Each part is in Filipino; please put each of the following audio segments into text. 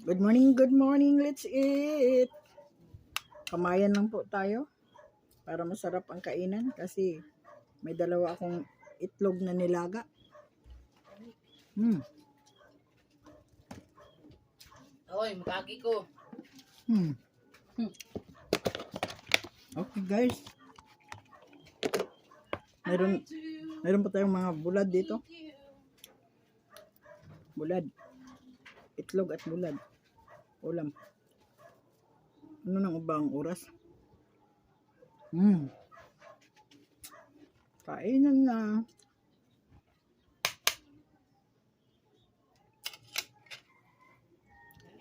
Good morning, let's eat. Kamayan lang po tayo para masarap ang kainan kasi may dalawa akong itlog na nilaga. Oy, makagi ko. Okay guys. Meron pa tayong mga bulad dito. Bulad. Itlog at bulad. Ulam. Ano nang ubang oras? Kainan na.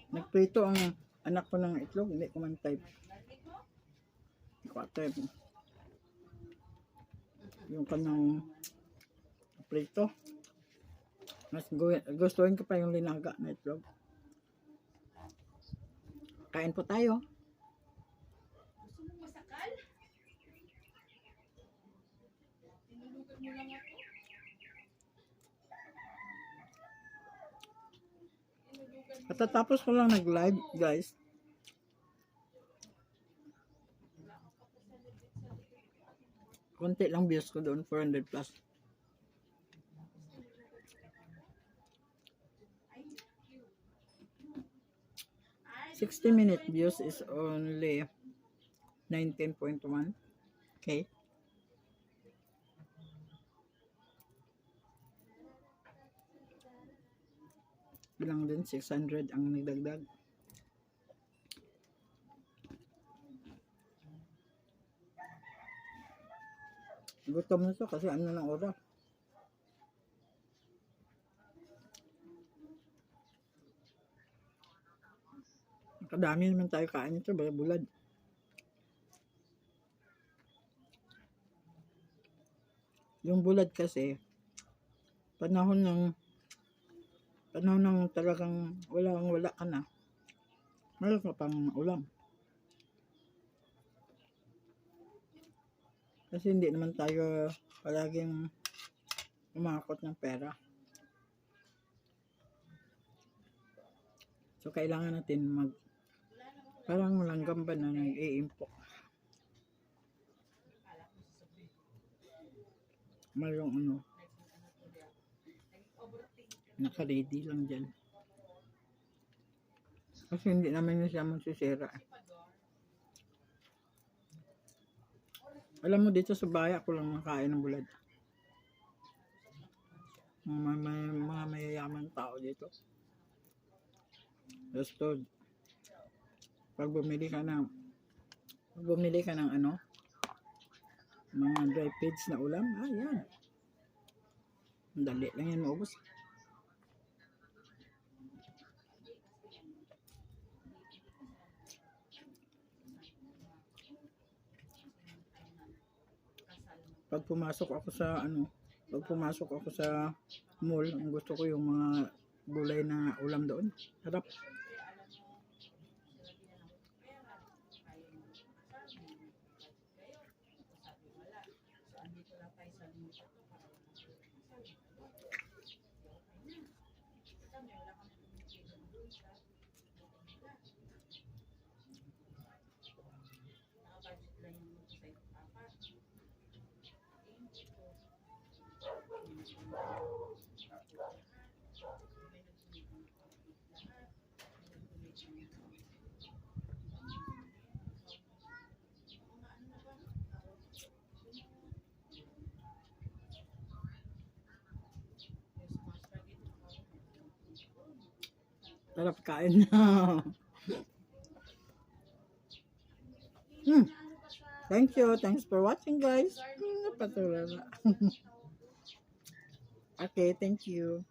Nagprito ang anak ko ng itlog. Hindi ko man type. Hindi ko type. Yung kanang prito. Mas gustuhin ko pa yung linaga na itlog. Kain po tayo. Gusto mo masakal? Tinulugan mo lang ako. Katatapos ko lang nag-live, guys. Konti lang views ko doon, 400 plus. $60-minute views is only 19.1. Okay. Bilang din 600 ang nagdagdag. Gutom na to kasi ano ng oras. Kadami naman tayo kain ito, bulad. Yung bulad kasi, panahon ng talagang wala ka na. Meron ka pang ulam. Kasi hindi naman tayo palaging umakot ng pera. So, kailangan natin parang langgam ba na nag-iimpo. Mayroong ano. Naka-ready lang dyan. Kasi hindi naman siya masisira. Alam mo, dito sa bahay ako lang nakain ng bulad. Mga mayayaman tao dito. Gusto, pag bumili ka ng ano, mga dry feeds na ulam, yan. Dali lang yan maubos. Pag pumasok ako sa mall, ang gusto ko yung mga gulay na ulam doon. Harap. Sarap kain na. Thank you. Thanks for watching, guys. Napatulala. Okay, thank you.